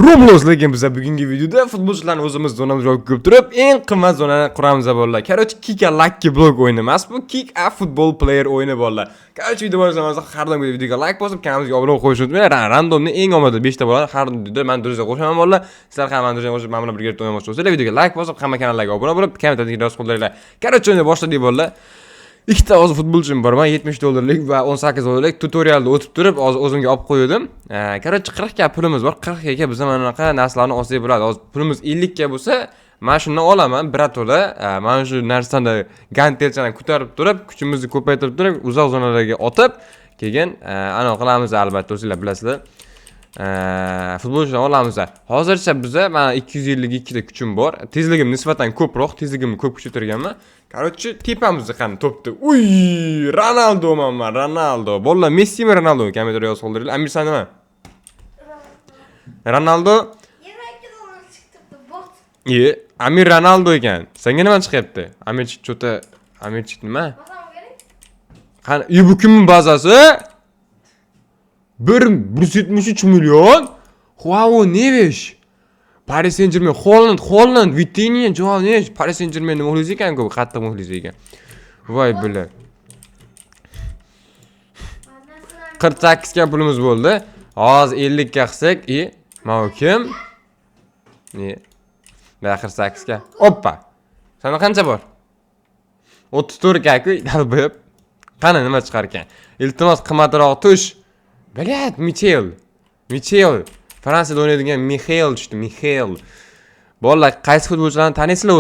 Roblox, lekin biz bugungi videoda futbolchilarni o'zimiz zonamiz joy ko'rib turib, eng qimmat zonani quramiz bolalar. Короче, Kick a Lucky Block o'yini emas, bu Kick a Football Player o'yini bolalar. Короче, video boshlamasak har doim videoga like bosib, kanalimizga obuna bo'lib qo'yishni unutmanglar. Randomni eng omadli 5 ta bolalar har videoda men Duruzga qo'shaman bolalar. Sizlar ham men Duruzga qo'shib, men bilan birga o'ynamoqchi bo'lsanglar, videoga like bosib, hamma kanallarga obuna bo'lib, kommentlarga yozib qo'yinglar. Короче, o'yinni boshladik bolalar. Ikkita hozir futbolchim bor. Men $70 va $18 tutorialda o'tib turib, o'zimga olib qo'ydim. Короче, 40 ga pulimiz bor. 40 ga biz mana bunaqa narsalarni olsak bo'ladi. Hozir pulimiz 50 ga bo'lsa, men shuni olaman, birato'la. Mana shu narsani gantelchadan ko'tarib turib, kuchimizni ko'paytirib turib, uzoq zonalarga otib, keyin ana qilamiz albatta, o'zingizlar bilasizlar. Futbolchilarni olamiz. Hozircha bizda mana 252 ta kuchim bor. Tezligim nisbatan ko'proq, tezligimni ko'p kuchaytirganman. Короче, tepamizda qani topdi. Uy, Ronaldo men, Ronaldo. Bolalar Messi mi Ronaldo? Kommentarga yozib qoldiringlar. Amir san nima? Ronaldo. $22 chiqibdi bot. Amir Ronaldo ekan. Senga nima chiqyapti? Amir chota, Amir chiqdi nima? Qani, bu kimning bazasi? 173 milyon. Wow, Neves. Paris Saint-Germain, Holland, Vitinha, Jones, Paris Saint-Germain muxlisi ekan ko'p, qattiq muxlisi ekan. Voy bilan. 48 ga pulimiz bo'ldi. Hozir 50 ga qilsak, mana kim? Va 48 ga. Oppa. Sana qancha bor? 34 ga ku, dalboyib. Qani nima chiqar ekan? Iltimos qimmatroq tush. Bilat, Michel. Fransiyada o'ynaydigan Mikhail tushdi, Mikhail. Bolalar, qaysi futbolchilarni taniysizlar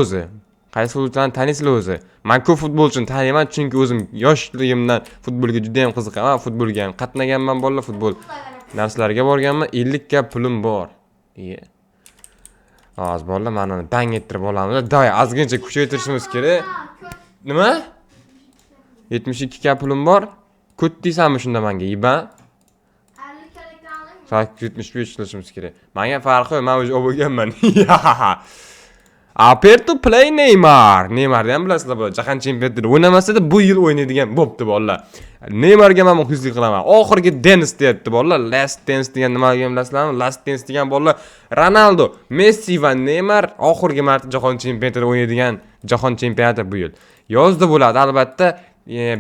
o'zi? Men ko'p futbolchini taniyman, chunki o'zim yoshligimdan futbolga juda ham qiziqaman, futbolga ham qatnaganman bolalar, futbol narsalariga borganman, 50 ga pulim bor. Hozir bolalar, mana uni bang ettirib olamiz. Davay, ozgincha kuchaytirishimiz kerak. Nima? 72 ga pulim bor. Ko't deysanmi shunda menga, iban? 75 qilishimiz kerak. Menga farqi yo'q, men o'zi bo'lganman. Aperto play Neymar. Neymarni ham bilasizlar, bu jahon chempionatida o'ynamasa-da bu yil o'ynaydigan bo'pti bolalar. Neymarga men muxlislik qilaman. Oxirgi dance deyapti bolalar. Last dance degan nima degan bilasizlarmi? Last dance degan bolalar Ronaldo, Messi va Neymar oxirgi marta jahon chempionatida o'ynaydigan jahon chempionati bu yil. Yozda bo'ladi albatta.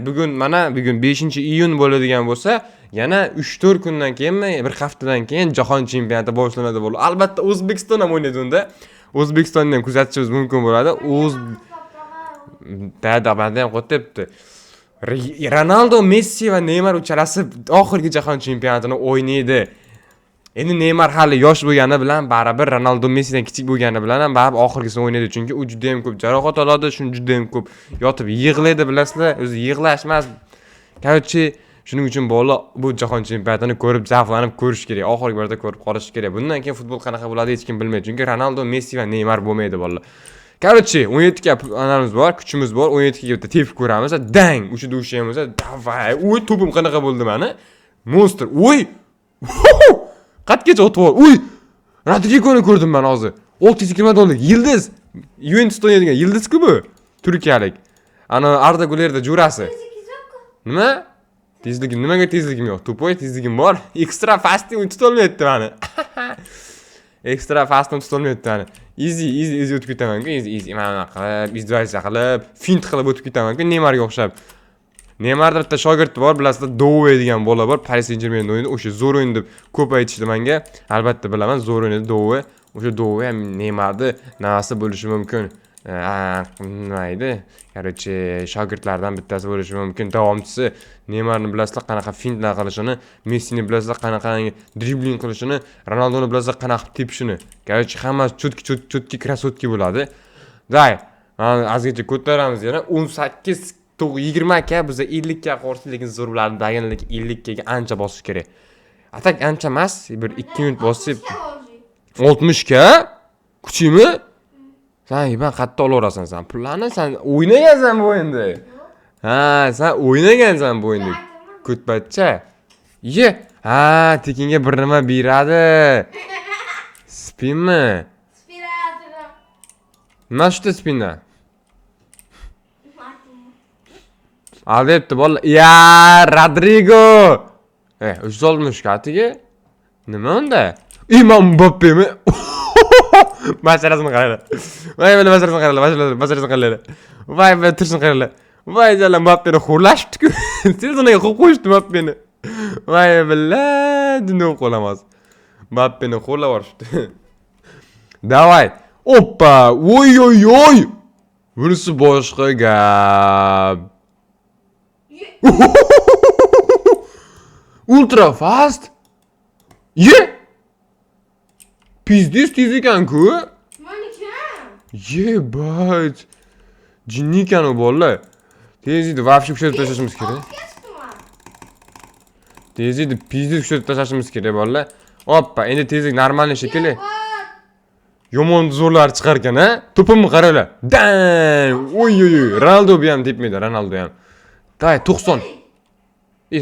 Bugun 5-iyun bo'ladigan bo'lsa, yana 3-4 kundan keyinmi, bir haftadan keyin jahon chempionati boshlanadi bo'ladi. Albatta O'zbekiston ham o'ynaydi unda. O'zbekistonni ham kuzatishimiz mumkin bo'ladi. Dadabanda ham qo'yibdi. Ronaldo, Messi va Neymar uchalasi oxirgi jahon chempionatini o'ynaydi. Endi Neymar hali yosh bo'lgani bilan baribir Ronaldo Messidan kichik bo'lgani bilan ham baribir oxirgisini o'ynaydi, chunki u juda ham ko'p jarohat oladi, shuni juda ham ko'p yotib yig'laydi, bilasizlar. O'zi yig'lash emas. Короче, shuning uchun bolalar bu jahon chempionatini ko'rib, zavqlanib ko'rish kerak. Oxirgi marta ko'rib qolish kerak. Bundan keyin futbol qanaqa bo'ladi hech kim bilmaydi, chunki Ronaldo, Messi va Neymar bo'lmaydi bolalar. Короче, 17 ga anamiz bor, kuchimiz bor. 17 ga bitta tepib ko'ramiz. Dang, uchida ushlaymiz. Davay. Uy, to'pim qanaqa bo'ldi meni? Monster. Uy! Qatgacha o'tib ol. Uy! Rodrigoni ko'rdim men hozir. $620. Yildiz. Juventusda o'ynaydigan Yildiz-ku bu. Turkiyalik. Ana Arda Güler'da jurasi. Nima? Tezligim, nimaga tezligim yo'q? To'poy tezligim bor. Extra fast'ni tutolmayapti meni. Extra fast'ni tutolmayapti meni. Easy o'tib ketaman-ku, easy. Mana qilib, izdoycha qilib, fint qilib o'tib ketaman-ku, Neymarga o'xshab. Neymarda bitta shogirdi bor, bilasizlar, Doué degan bola bor, Paris Saint-Germainda o'ynaydi. O'sha zo'r o'yin deb ko'p aytishdi menga. Albatta bilaman, zo'r o'ynaydi Doué. O'sha Doué ham Neymarda navasi bo'lishi mumkin. Nima edi? Короче, shogirdlardan bittasi bo'lishi mumkin. Davomchisi Neymarni bilasizlar qanaqa fintlar qilishini, Messini bilasizlar qanaqa dribling qilishini, Ronaldoni bilasizlar qanaqa tepishini. Короче, hammasi chutki krasotki bo'ladi. Day, azgacha ko'taramiz yana 18 20 ga biza 50 ga qo'rsi, lekin zo'r bo'ladi. Daganlik 50 ga ancha bosish kerak. Atak ancha emas, bir 2 minut bosib 60 ga kuchimi? Sen ben qatta olaverasan sen. Pullarni sen o'ynagansan bu o'yinda. Sen o'ynagansan bu o'yinda. Ko'tbatcha. Ha, tekinga bir nima beradi. Spinmi? Nima shunda spinda? Aldayapti bolalar. Rodrigo. 360 katiga. Nima unda? Imam Mbappemi. Basharasini qaranglar. Voy mana basharasini qaranglar, basharasini qaranglar. Voy mana turishini qaranglar. Voy jala Mbappeni xo'rlashibdi-ku. Sezonaga qo'yib qo'yishdi Mbappeni. Voy billahi, dunyo qo'lamas. Mbappeni xo'rlab yuborishdi. Davay. Oppa, oy oy oy. Bunisi boshqa gap. Ultra fast. Ye. Pizdiz tez ekan-ku. Ye, bayt. Jinni ekan u bolalar. Tezlikni vafshi kuchaytirib tashlashimiz kerak. Tezlikni pizdiz kuchaytirib tashlashimiz kerak bolalar. Hoppa, endi tezlik normalniy shekilli. Yomon zo'rlar chiqar ekan, ha? To'pimni qaranglar. Dan! Oy oy oy. Ronaldo ham tepmaydi, Ronaldo ham. Day 90.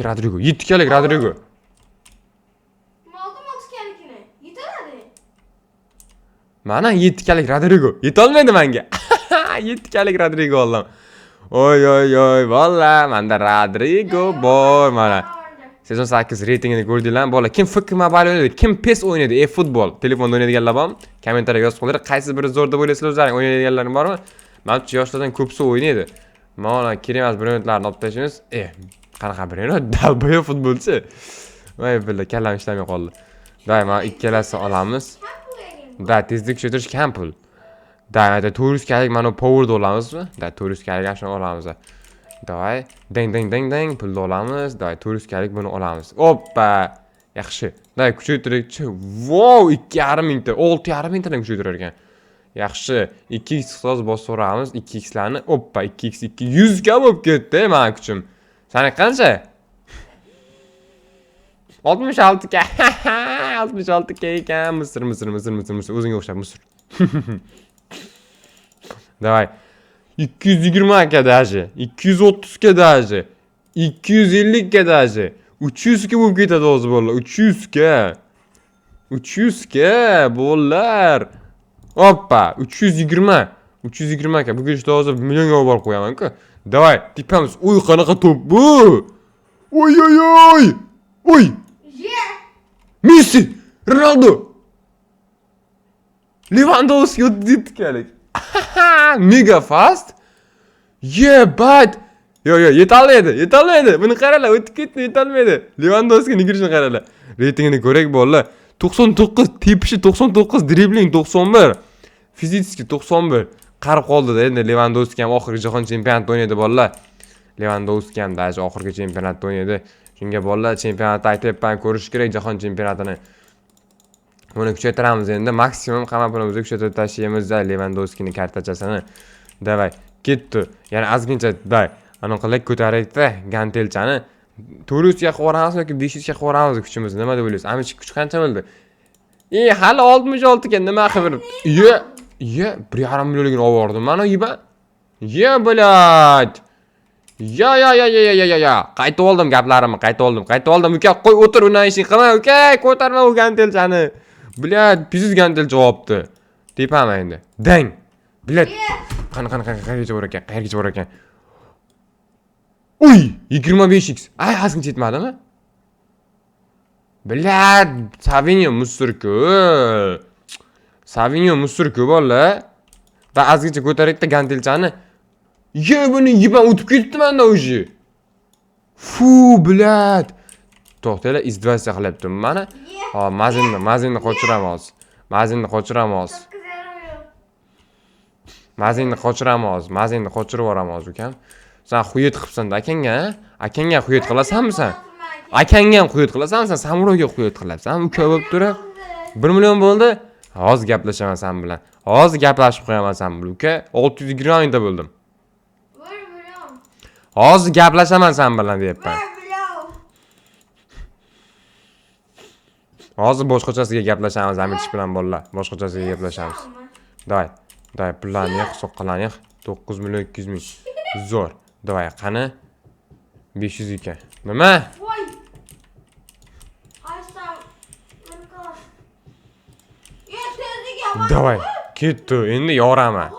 Rodrigo, 7 kalik Rodrigo. Mana 7 kalik Rodrigo. Yetolmaydi menga. 7 kalik Rodrigo oldim. Oy oy oy, valla menda Rodrigo bor mana. Sezon 8 reytingini ko'rdinglarmi? Bola kim FK Mobile o'ynaydi, kim PES o'ynaydi, e-futbol telefonda o'ynaydiganlar bormi? Kommentariyaga yozib qo'yinglar. Qaysi biri zo'r deb o'ylaysizlar o'zlaring o'ynaydiganlar bormi? Menimcha yoshlardan ko'psi o'ynaydi. Mana kerak emas brendlarni olib tashlaymiz. Qanaqa brend? Dalboyo futbolchi. Voy billa kallam ishlamay qoldi. Day, mana ikkalasini olamiz. Da, tezlik kuchaytirish Campbell. Da, turistkalik mana power'da olamizmi? Da, turistkalik shuni olamiz. Davay, deng deng deng deng pulni olamiz. Davay, turistkalik buni olamiz. Hoppa! Yaxshi. Davay, kuchaytirishchi. Wow, 2,5 mingta, 6,5 mingtadan kuchaytirar ekan. Yaxshi. 2x hisob bosib 2x larni. Hoppa, 2x 100 ga bo'lib ketdi, men kuchim. Sani qancha? 66 ga. 66 ga ekan. Misr. O'zingga o'xshab Misr. Davay. 220 ga daji, 230 ga daji, 250 ga daji, 300 ga bo'lib ketadi hozir bolalar. 300 ga. 300 ga bolalar. Hoppa, 320. 320 ga. Bu kechda hozir millionga olib qo'yaman-ku. Davay, tepamiz. Uy, qanaqa to'p bu? Oy oy oy. Oy. Messi, Ronaldo. Lewandowski 37 kalik. Mega fast. But yo yetolmaydi. Buni qaranglar, o'tib ketdi, yetolmaydi. Lewandowskining kirishini qaranglar. Reytingini ko'rak bolalar. 99, tepishi 99, dribling 91, fizически 91. Qarib qoldi-da, endi Lewandowski ham oxirgi jahon chempionatida o'ynaydi bolalar. Lewandowski ham dash oxirgi chempionatda o'ynaydi. Shunga bolalar chempionatni aytibman, ko'rish kerak jahon chempionatini. Buni kuchaytiramiz endi, maksimum hamma pulimizni kuchaytirib tashlaymiz Lewandowskining kartachasini. Davay, ketdi. Yana ozgincha day. Aniqlik ko'taraylik-da Gantelchani. 400 ga qo'yamiz yoki 500 ga qo'yamiz kuchimizni. Nima deb o'ylaysiz? Amish kuch qancha bo'ldi? Hali 66 ga nima qilib? 1,5 millionligini olib bordim. Mana yiba. Blad. Ya. Qaytib oldim gaplarimni, qaytib oldim. Uka, qo'y o'tir, undan ishing qilma, uka, ko'tarma u Gantelchani. Blad, pizziz Gantel javobdi. Tepam endi. Dang. Blad. Qayergacha bor ekan? Uy, 25x. Ay, ozgincha yetmadimi? Blad, Savinho Musturku bolalar. Da ozgincha ko'taraylik-da Gantelchani. Buni yiban o'tib ketdi menda o'zi. Fu, blad. To'xtanglar, izdivasiya qilyaptim mana. Ha, mazinni qochiramiz. Mazinni qochirib yuboramiz ukam. Sen xuyet qilibsan-da akangga, akangga xuyet qilasanmi sen? Akangga ham xuyet qilasanmi sen? Samuroyga xuyet qilyapsan. Uka bo'lib turib 1 million bo'ldi. Hozir gaplashaman sen bilan. Hozir gaplashib qo'yaman sen bilan uka. 620 mingta bo'ldim. Hozir gaplashaman sen bilan deyapman. Hozir boshqachasiga gaplashamiz Amitish bilan bolalar. Boshqachasiga gaplashamiz. Davay, pullarni yig', soqqalarni yig'. 9 million 200 ming. Zo'r. Davay, qani? 500 ekan. Nima? Davay, ketdi. Endi yoraman.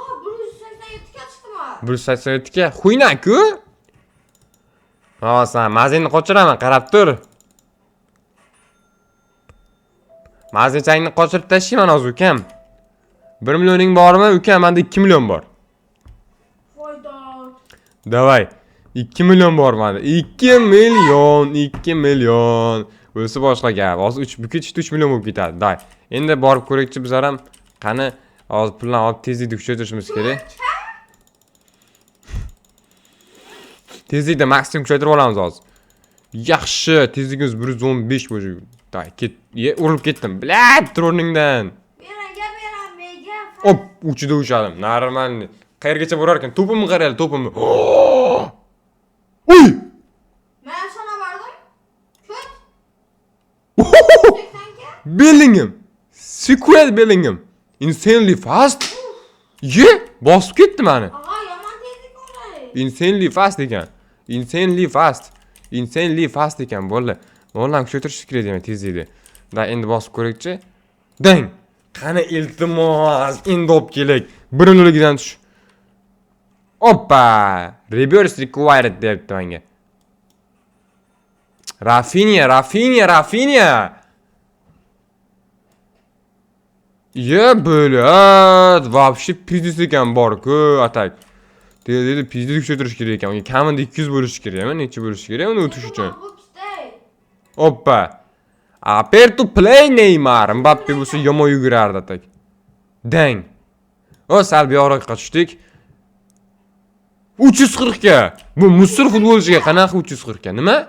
187 ga. Xuynak-ku? Ha, sen mazinni qochiraman, qarab tur. Mazechangni qochirib tashlayman hozir ukam. 1 millioning bormi? Ukam, menda 2 million bor. Foyda. Davay. 2 million bor menda. 2 million, 2 million. O'zi boshqa gap. Hozir 3 million bo'lib ketadi. Day. Endi borib ko'raychi bizlar ham. Qani, hozir pullarni olib tezlikni kuchaytirishimiz kerak. Tezlikni maksimum kuchaytirib olamiz hozir. Yaxshi, tezligimiz 115 bo'ldi. Day, urilib ketdim. Blat, o'rningdan. Mega. Hop, uchida uchadim. Normal. Qayergacha borar ekan? To'pimni qarayli, to'pimni. Uy! Men sana bordim. Ko't. Bellingham. Squid Bellingham. Insanely fast. Ye, bosib ketdi meni. Aha, yomon tezlik bo'ldi. Insanely fast ekan. Insanely fast. Insanely fast ekan bo'ldi. Ondan kuchaytirish kerak deyman tezlikni. Da endi bosib ko'raychi. Dang. Qani iltimos, endi olib keling. 1-0 tush. Hoppa! Reverse required deyapti menga. Rafinha. Ye bo'lat. Вообще pizdiz ekan bor-ku atak. Dedi pizdiz kuchaytirish kerak ekan. Unga kamida 200 bo'lishi kerakmi? Necha bo'lishi kerak uni o'tish uchun? Hoppa. Aperto play Neymar. Mbappe bo'lsa yomon yugurardi atak. Dang. O salbiy oraqqa tushdik. 340 ga. Bu Misr futbolchiga qanaqa 340 ga? Nima?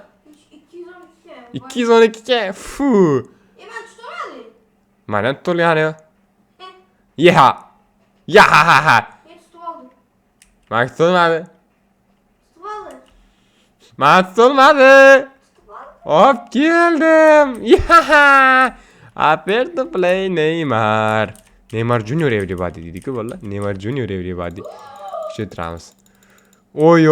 212 ga. Fu. Men tutmadim. Mana tutolgan-ku. Yeha. Yaha. Men tutmadim. Maktulmadi. Tutmadim. Maktulmadi. Hop keldim. Yaha. Aperto play Neymar. Neymar Junior everybody dedi-ku bola. Neymar Junior everybody. Kuchaytiramiz. Oy.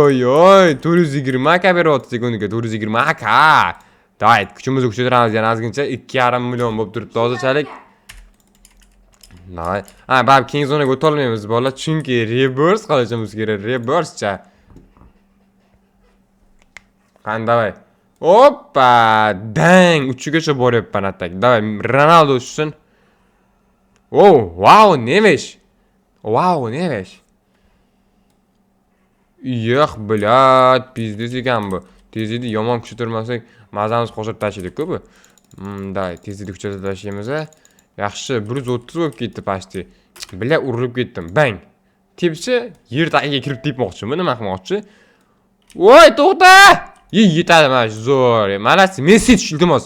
420 aka beryapti sekundiga. 420 aka. Dayt, kuchimizni kuchaytiramiz yana ozgincha 2,5 million bo'lib turibdi hozirchalik. Nay. Bab keng zonaga o'ta olmaymiz bola, chunki reverse qilishimiz kerak, reverse-cha. Qanday? Hoppa! Dang, 3gacha boryapman atak. Davay, Ronaldo tushsin. Oh, wow, Nevesh. Yo'q, blat, pizdiz ekan bu. Tezlikni yomon kuchaytirmasak, mazamiz qo'shib tashlaydik-ku bu. Day, tezlikni kuchaytirib tashlaymiz. Yaxshi, 130 bo'lib ketdi pasti. Bila urilib ketdim. Bang. Tepchi yer tagiga kirib tepmoqchimi? Nima qilmoqchi? Voy, to'xta! Yetadi mana shu zo'r. Malasi, Messi iltimos.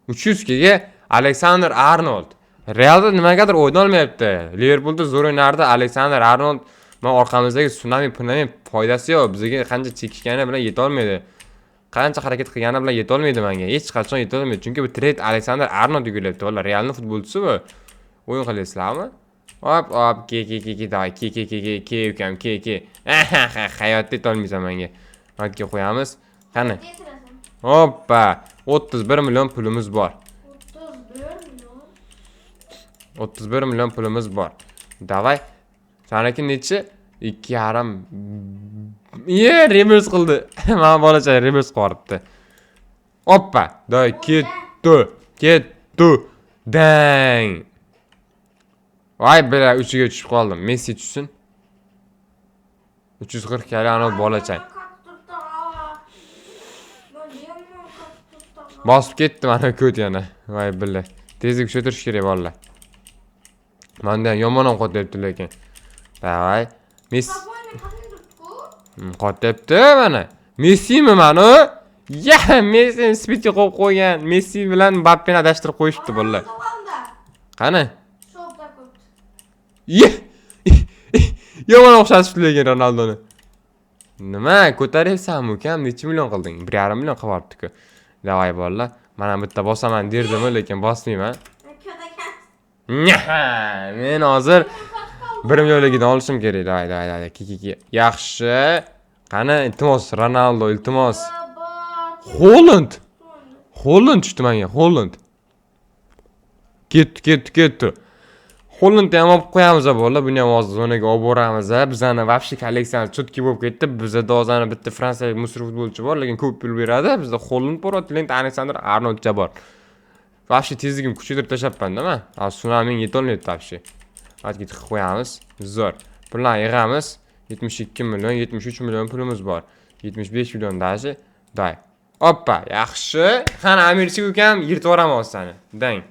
300 ga Alexander Arnold. Realda nimagadir o'yna olmayapti. Liverpoolda zo'r o'ynardi Alexander Arnold. Men orqamizdagi tsunami foydasi yo'q. Bizga qancha chekishgani bilan yeta olmaydi. Qancha harakat qilgani bilan yeta olmaydi menga. Hech qachon yeta olmaydi. Chunki bu trade Alexander Arnold yugulyapti. Valla Realning futbolchisi bu. O'yin qilasizlarmi? Hop, ke ukam, ke. Hayotda yeta olmaysan menga. Hatga qo'yamiz. Qani? Hoppa. 31 million pulimiz bor. 31 million pulimiz bor. Davay. Sanaki nechi? 2,5. Reverse qildi. Mana bolacha reverse qilibdi. Hoppa. Day ketdi. Dang. Voy, bela 3ga tushib qoldim. Messi tushsin. 340 kali ana bolacha. Bosib ketdi mana ko't yana. Voy billa. Tezlik kuchaytirish kerak bolalar. Menda yomon ham qotyapti lekin. Davay. Messi qotyapti mana. Messimi mana? Ya, Messi spitga qo'yib qo'ygan. Messi bilan Mbappeni adashtirib qo'yishibdi bolalar. Qani? Yomon o'xshatibdi lekin Ronaldoni. Nima, ko'taryapsanmi ukam? Necha million qilding? 1,5 million qilyapti-ku. Davay bolalar. Mana bitta bosaman derdim, lekin bosmayman. Men hozir 1 millionligidan olishim kerak. Davay. Ki. Yaxshi. Qani, iltimos Ronaldo, iltimos. Holland tushdi menga, Holland. Ketdi. Holland ham olib qo'yamiz bolalar. Buni ham hozir zonaga olib boramiz. Bizani вообще kolleksiyamiz chutki bo'lib ketdi. Bizda hozir bitta fransiyalik Misr futbolchi bor, lekin ko'p pul beradi. Bizda Holland bor, Trent Alexander Arnoldcha bor. Вообще tezligim kuchaytirib tashlabman-da men. Ha, sunaming yetolmayapti вообще. Hadi git qo'yamiz. Zo'r. Pullarni yig'amiz. 72 million, 73 million pulimiz bor. 75 million даже. Day. Oppa, yaxshi. Qani Amirchik ukam yirtib yuboraman seni. Dang.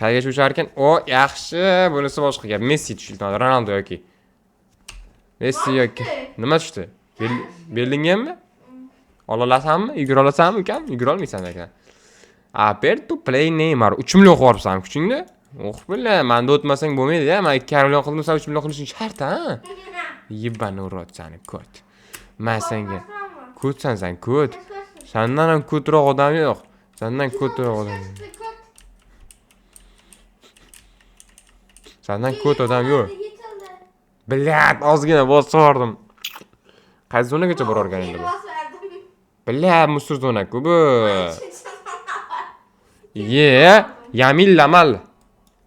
Qayerga tushar ekan? O, yaxshi. Bunisi boshqa gap. Messi tushildi, Ronaldo yoki. Messi yoki. Nima tushdi? Bellingemmi? Ola olasanmi? Yugura olasanmi ukam? Yugura olmaysan ekan. Aperto play Neymar. 3 million qo'yibsan kuchingda. Oh billah, menda o'tmasang bo'lmaydi-ya. Men 2 million qildim, sen 3 million qilishing shart, ha? Yibani urot seni, ko't. Men senga ko'tsan sen, ko't. Sendan ham ko'troq odam yo'q. Sendan ko'troq odam yo'q. Sendan ko't odam yo'q. Bilyat, ozgina bosib yubordim. Qaysi zonagacha borargan endi bu? Bilyat, musur zonaku bu. Yamin Lamal.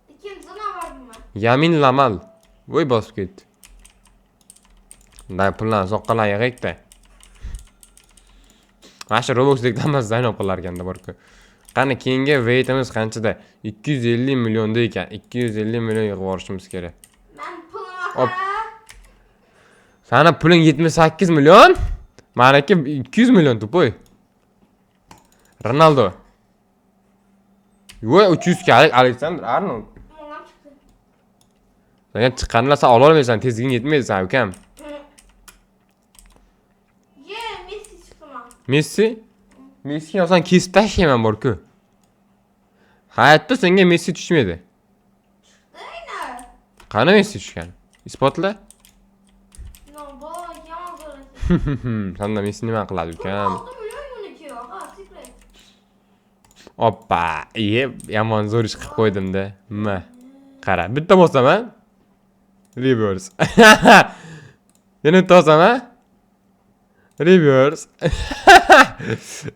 İkinci zona vardım ben. Yamin Lamal. Voy bosib ketdi. Bunday pullarni soqqalar yig'aydi. Mana Roblox'dagi emas, Zaynab qilarganda bor-ku. Qani keyingi weightimiz qanchada? 250 millionda ekan. 250 million yig'ib yuborishimiz kerak. Ben Hop. puluma Sana puling 78 million? Meniki 200 million tupoy. Ronaldo. Voy 300 kalik Alexander Arnold. Ondan çıktı. Sen chiqqanlar sen ola olmaysan, tezliging yetmaydi sen ukam. Ye Messi çıktı lan. Messi? Messi'ni olsang kesib tashlayman bor-ku. Hayotda senga Messi tushmaydi. Aynen. Qani Messi tushgan? Isbotla. No baba yaman zorlasın. Sanda Messi nima qiladi ukam? 6 milyon yönetiyor. Ha sikret. Oppa, yomon zo'r ish qilib qo'ydim-da. Nima? Qara, bitta bo'lsam ha? Reverse. Yana bitta bo'lsam ha? Reverse.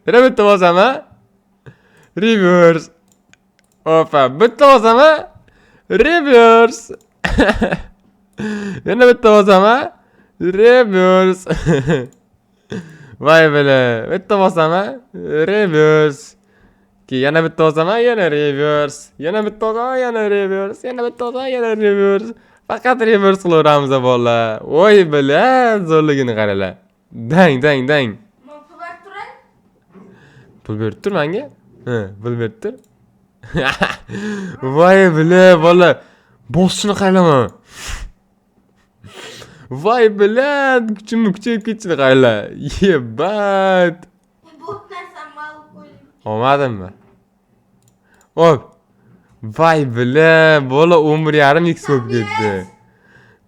Yana bitta bo'lsam ha? Reverse. Oppa, bitta bo'lsam ha? Reverse. Yana bitta bo'lsam ha? Reverse. Voy bile, bitta bo'lsam ha? Reverse. Ki yana bitta olsam, yana reverse. Yana bitta olsam, yana reverse. Yana bitta olsam, yana reverse. Faqat reverse qilaveramiz bolalar. Voy bila, zo'rligini qaralar. Dang. Ben pul ver turay. Pul berib tur menga? Ha, pul berib tur. Voy bila, bola. Bossini qarama. Voy bila, kuchimni kuchayib ketdi qaralar. Yebat. Bot dersen mal koyayım. Olmadimmi? Hop. Voy bila, bola 11,5 x bo'lib ketdi.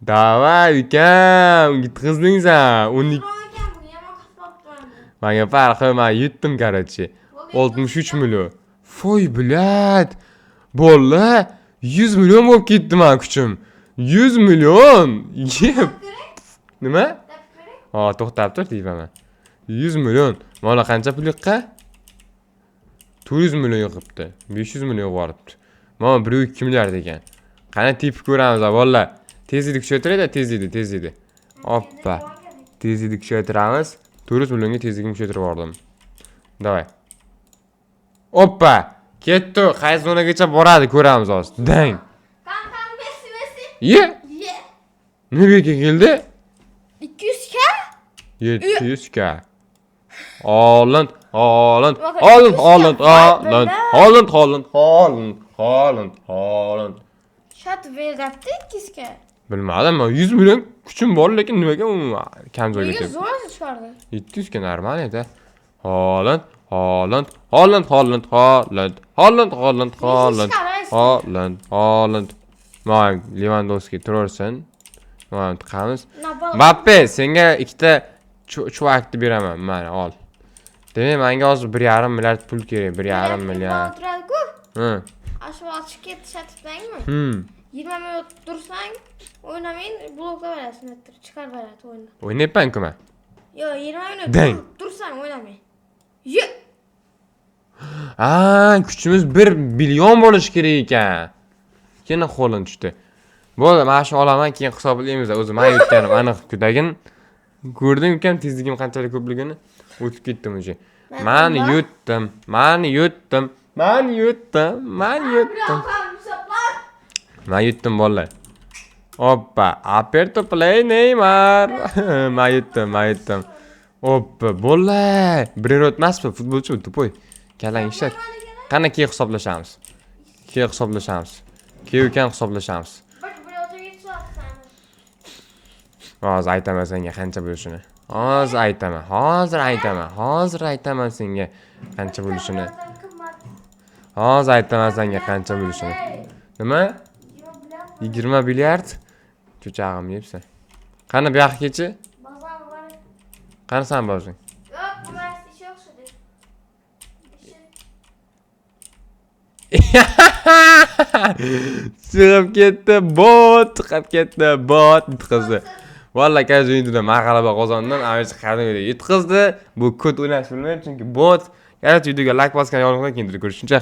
Davay ukam, gitqizding sen. 12 Sonrayken bu yaman kasbaptı bende. menga farqi, men yutdim короче. 63 million. Voy bilat. Bola 100 million bo'lib ketdi men kuchim. 100 million. Yeb. Nima? Dep gerek. Ha, to'xtab tur deyman. 100 million. Mana qancha pul yiqqan? 400 million yiqibdi. 500 million boribdi. Mana 1-2 milliard ekan. Qani tip ko'ramiz bolalar. Tezlikni kuchaytiradi, tezlikni. Hoppa. Tezlikni kuchaytiramiz. 400 millionga tezlikni kuchaytirib yubordim. Davay. Hoppa. Ketdi. Qaysi zonagacha boradi ko'ramiz hozir. Dang. Kankam Messi. Ye. Ye. Nimaga keldi? 200k. 700k. Haaland. Şat verapti 200k. Bilmadim, 100 million kuchim bor, lekin nimaga kam joyga Nega ketdi? zo'rasi chiqardi? 700 ga normal edi. Haaland. Mana Lewandowski turarsan. Mana chiqamiz. Mbappe, senga ikkita chuvakni beraman, mana ol. Demak, menga hozir 1,5 milliard pul kerak, 1,5 milliard. Ha. Aşağı açık et satmayın mı? 20 minut dursan oynamayın blokla verirsin. Çıkar verir oyunu. O'ynayapman-ku men. Yo 20 minut Dang. dursan oynamayın. Ye. Kuchimiz 1 billion bo'lishi kerak ekan. Yana qo'lim tushdi. Bo'ldi, mana shu olaman, keyin hisoblaymiz. O'zi men yutganim aniq kudagin. Ko'rding ukam tezligim qanchalik ko'pligini? O'tib ketdim o'sha. Mani yutdim. Men yutdim. Men yutdim bolalar. Hoppa, aperto play Neymar. Men yutdim. Hoppa, bolalar. Birin o'tmasmi? Futbolchi tupoy. Kalang ishlat. Qani keyin hisoblashamiz. Keyin hisoblashamiz. Hozir aytaman senga qancha bo'lishini. Hozir aytaman senga qancha bo'lishini. Nima? 20 milliard? Cho'chag'im yebsan. Qani bu yoqqa kechi? Qani sen boshing? Chiqib ketdi, bot yutqizdi. Vallahi qaysi o'yinda men g'alaba qozondim, Amirchi qadimiga yutqizdi. Bu kod o'ynash bilmaydi chunki bot. Garchi videoga like bosgan yo'qdan keyin ko'rishuncha